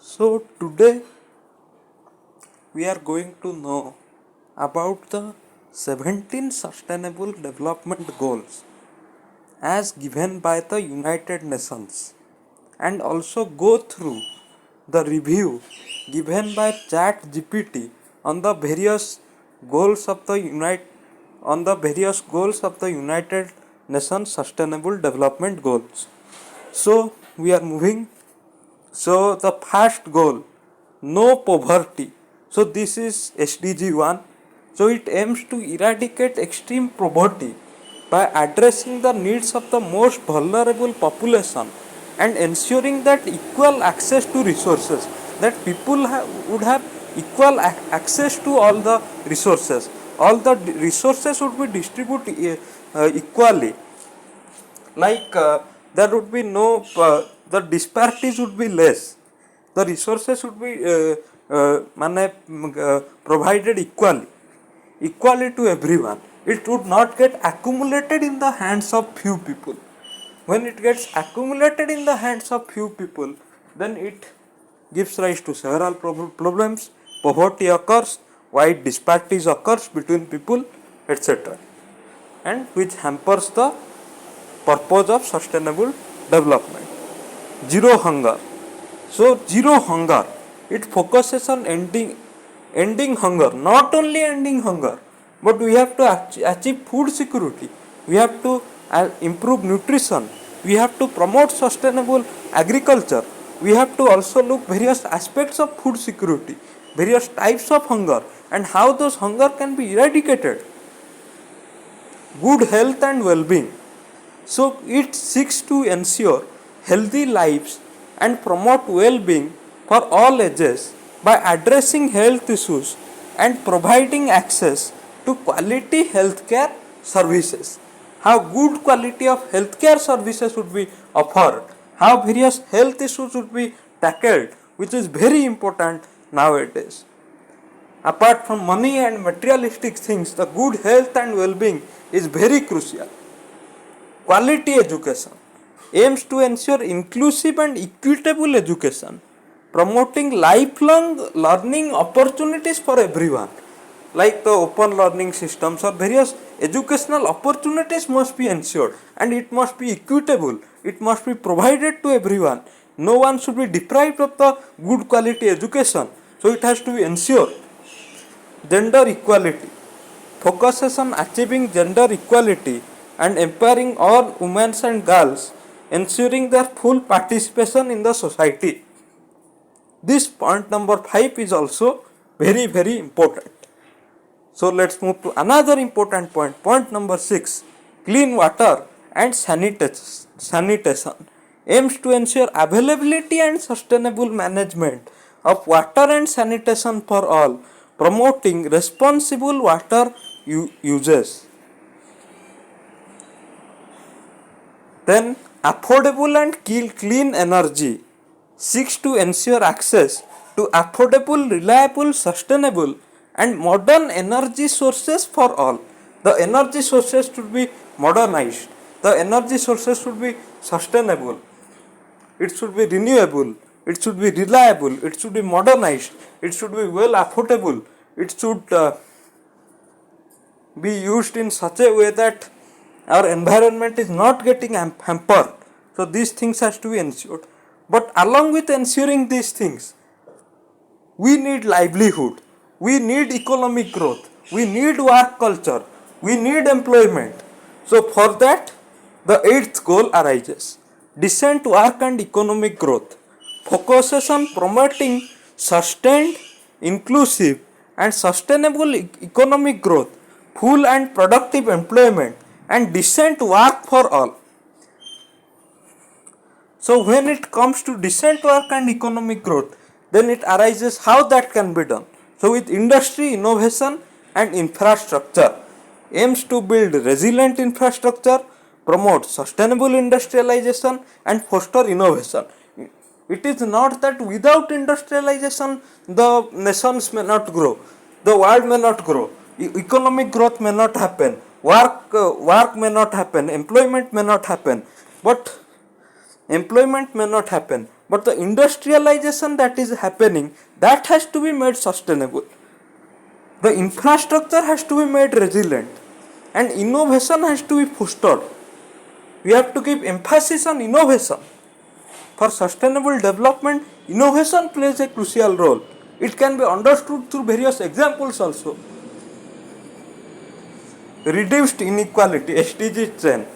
So today we are going to know about the 17 sustainable development goals as given by the United Nations and also go through the review given by ChatGPT on the various goals of the United Nations Sustainable Development Goals. So we are moving. So the first goal, no poverty. So this is SDG 1. So it aims to eradicate extreme poverty by addressing the needs of the most vulnerable population and ensuring that equal access to resources, that people would have equal access to all the resources. All the resources would be distributed equally, there would be no the disparities would be less, the resources would be provided equally to everyone. It would not get accumulated in the hands of few people. When it gets accumulated in the hands of few people, then it gives rise to several problems. Poverty occurs, wide disparities occurs between people, etc., and which hampers the purpose of sustainable development. Zero hunger. So zero hunger, it focuses on ending hunger, not only ending hunger, but we have to achieve food security. We have to improve nutrition. We have to promote sustainable agriculture. We have to also look various aspects of food security, various types of hunger, and how those hunger can be eradicated. Good health and well-being. So it seeks to ensure healthy lives and promote well-being for all ages by addressing health issues and providing access to quality healthcare services. How good quality of healthcare services would be offered, how various health issues would be tackled, which is very important nowadays. Apart from money and materialistic things, the good health and well-being is very crucial. Quality education aims to ensure inclusive and equitable education, promoting lifelong learning opportunities for everyone. Like the open learning systems or various educational opportunities must be ensured, and it must be equitable. It must be provided to everyone. No one should be deprived of the good quality education. So it has to be ensured. Gender equality focuses on achieving gender equality and empowering all women and girls, ensuring their full participation in the society. This point number 5 is also very important. So let's move to another important point. Point number 6, clean water and sanitation aims to ensure availability and sustainable management of water and sanitation for all, promoting responsible water uses. Then affordable and clean energy seeks to ensure access to affordable, reliable, sustainable and modern energy sources for all. The energy sources should be modernized. The energy sources should be sustainable. It should be renewable. It should be reliable. It should be modernized. It should be well affordable. It should be used in such a way that our environment is not getting hampered. So these things has to be ensured. But along with ensuring these things, we need livelihood, we need economic growth, we need work culture, we need employment. So for that, the 8th goal arises. Decent work and economic growth focuses on promoting sustained, inclusive and sustainable economic growth, full and productive employment and decent work for all. So when it comes to decent work and economic growth, then it arises how that can be done. So with industry, innovation and infrastructure aims to build resilient infrastructure, promote sustainable industrialization and foster innovation. It is not that without industrialization the nations may not grow, the world may not grow, economic growth may not happen, work may not happen, employment may not happen. But employment may not happen, but the industrialization that is happening, that has to be made sustainable. The infrastructure has to be made resilient, and innovation has to be fostered. We have to give emphasis on innovation. For sustainable development, innovation plays a crucial role. It can be understood through various examples also. Reduced inequality, SDG 10,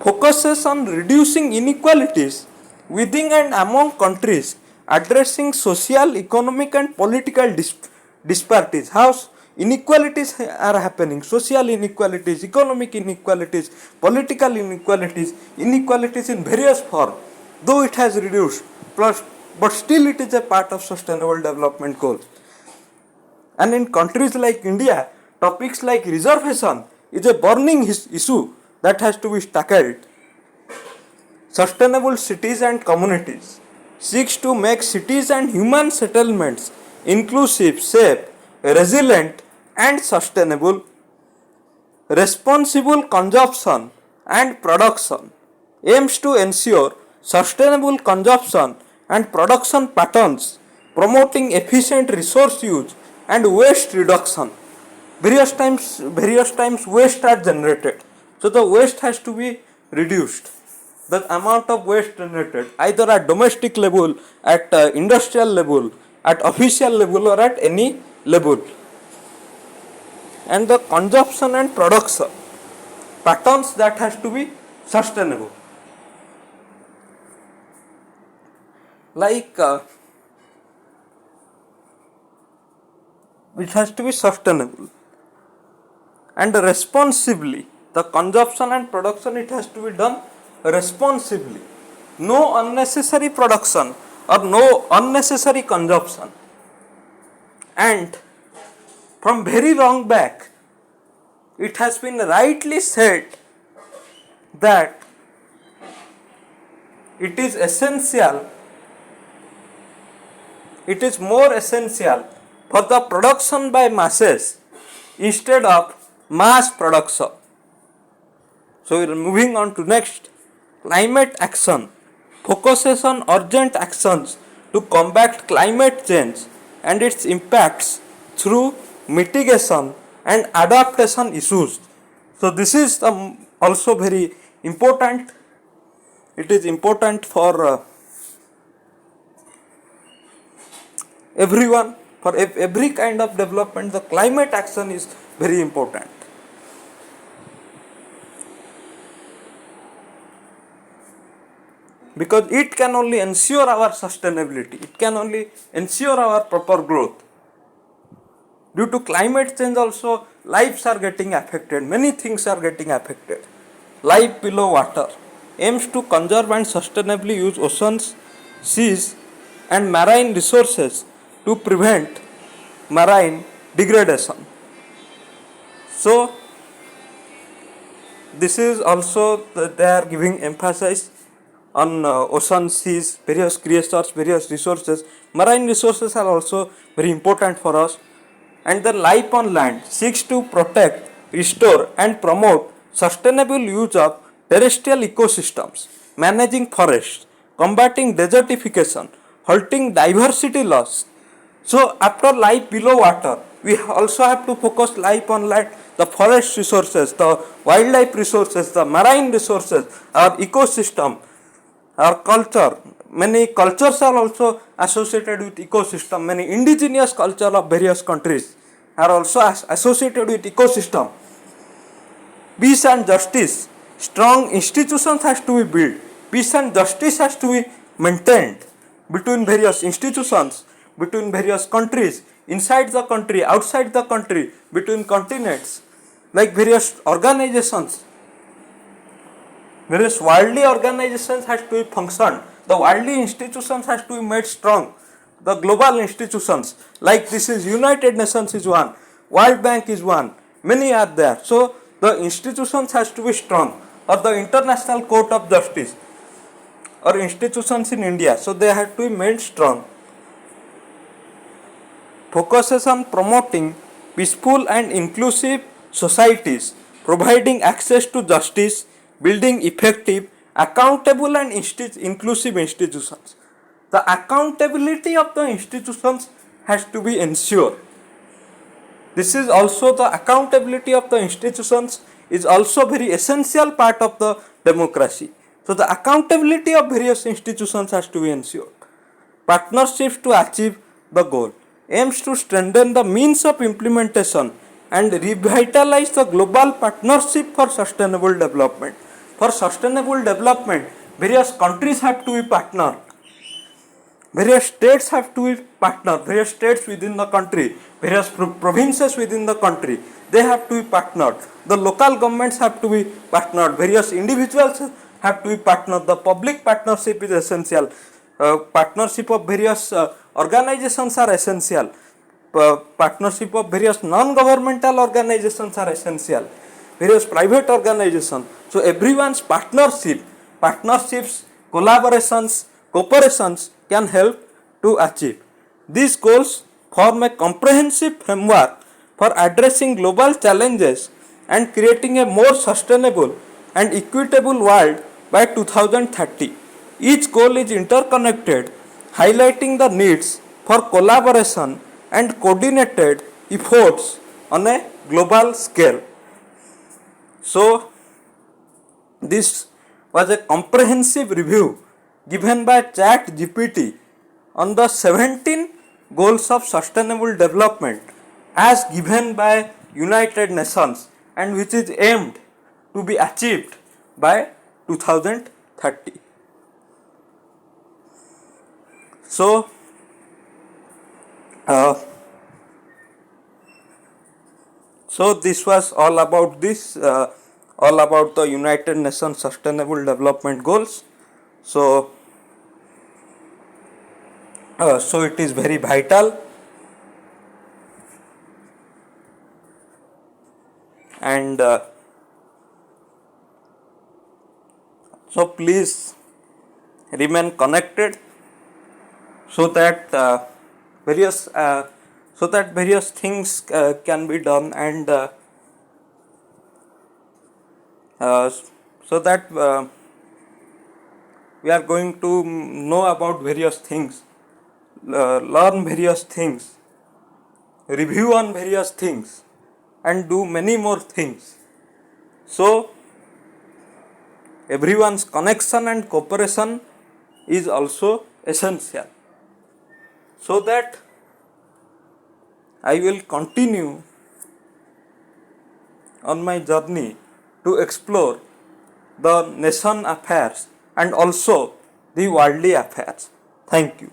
focuses on reducing inequalities within and among countries, addressing social, economic, and political disparities. How inequalities are happening: social inequalities, economic inequalities, political inequalities, inequalities in various forms. Though it has reduced, plus, but still it is a part of sustainable development goals. And in countries like India, topics like reservation is a burning issue that has to be tackled. Sustainable cities and communities seeks to make cities and human settlements inclusive, safe, resilient, and sustainable. Responsible consumption and production aims to ensure sustainable consumption and production patterns, promoting efficient resource use and waste reduction. Various times waste are generated, so the waste has to be reduced. The amount of waste generated, either at domestic level, at industrial level, at official level, or at any level. And the consumption and production patterns that has to be sustainable. Like it has to be sustainable and responsibly. The consumption and production, it has to be done responsibly. No unnecessary production or no unnecessary consumption. And from very long back, it has been rightly said that it is essential, it is more essential for the production by masses instead of mass production. So we are moving on to next. Climate action focuses on urgent actions to combat climate change and its impacts through mitigation and adaptation issues. So this is also very important. It is important for everyone, for every kind of development. The climate action is very important. Because it can only ensure our sustainability, it can only ensure our proper growth. Due to climate change also, lives are getting affected, many things are getting affected. Life below water aims to conserve and sustainably use oceans, seas, and marine resources to prevent marine degradation. So this is also they are giving emphasis on ocean, seas, various creatures, various resources. Marine resources are also very important for us. And the life on land seeks to protect, restore, and promote sustainable use of terrestrial ecosystems, managing forests, combating desertification, halting diversity loss. So after life below water, we also have to focus life on land, the forest resources, the wildlife resources, the marine resources, our ecosystem, our culture. Many cultures are also associated with ecosystem. Many indigenous culture of various countries are also associated with ecosystem. Peace and justice. Strong institutions has to be built. Peace and justice has to be maintained between various institutions, between various countries, inside the country, outside the country, between continents, like various organizations. Various worldly organizations has to be functioned. The worldly institutions has to be made strong. The global institutions, like this is United Nations is one, World Bank is one, many are there. So the institutions has to be strong, or the International Court of Justice, or institutions in India. So they have to be made strong. Focuses on promoting peaceful and inclusive societies, providing access to justice, building effective, accountable, and inclusive institutions. the accountability of the institutions has to be ensured. This is also the accountability of the institutions is also very essential part of the democracy. So the accountability of various institutions has to be ensured. Partnerships to achieve the goal aims to strengthen the means of implementation and revitalize the global partnership for sustainable development. For sustainable development, various countries have to be partner. Various states have to be partner. Various states within the country, various provinces within the country, they have to be partnered. The local governments have to be partnered. Various individuals have to be partnered. The public partnership is essential. Partnership of various organizations are essential. Partnership of various non-governmental organizations are essential. Various private organizations. So everyone's partnerships, collaborations, cooperations can help to achieve. These goals form a comprehensive framework for addressing global challenges and creating a more sustainable and equitable world by 2030. Each goal is interconnected, highlighting the needs for collaboration and coordinated efforts on a global scale. So, this was a comprehensive review given by ChatGPT on the 17 goals of sustainable development as given by United Nations and which is aimed to be achieved by 2030. So, this was all about all about the United Nations Sustainable Development Goals. So it is very vital, and so please remain connected so that various things can be done, and so that we are going to know about various things, learn various things, review on various things, and do many more things. So everyone's connection and cooperation is also essential, so that I will continue on my journey to explore the nation affairs and also the worldly affairs. Thank you.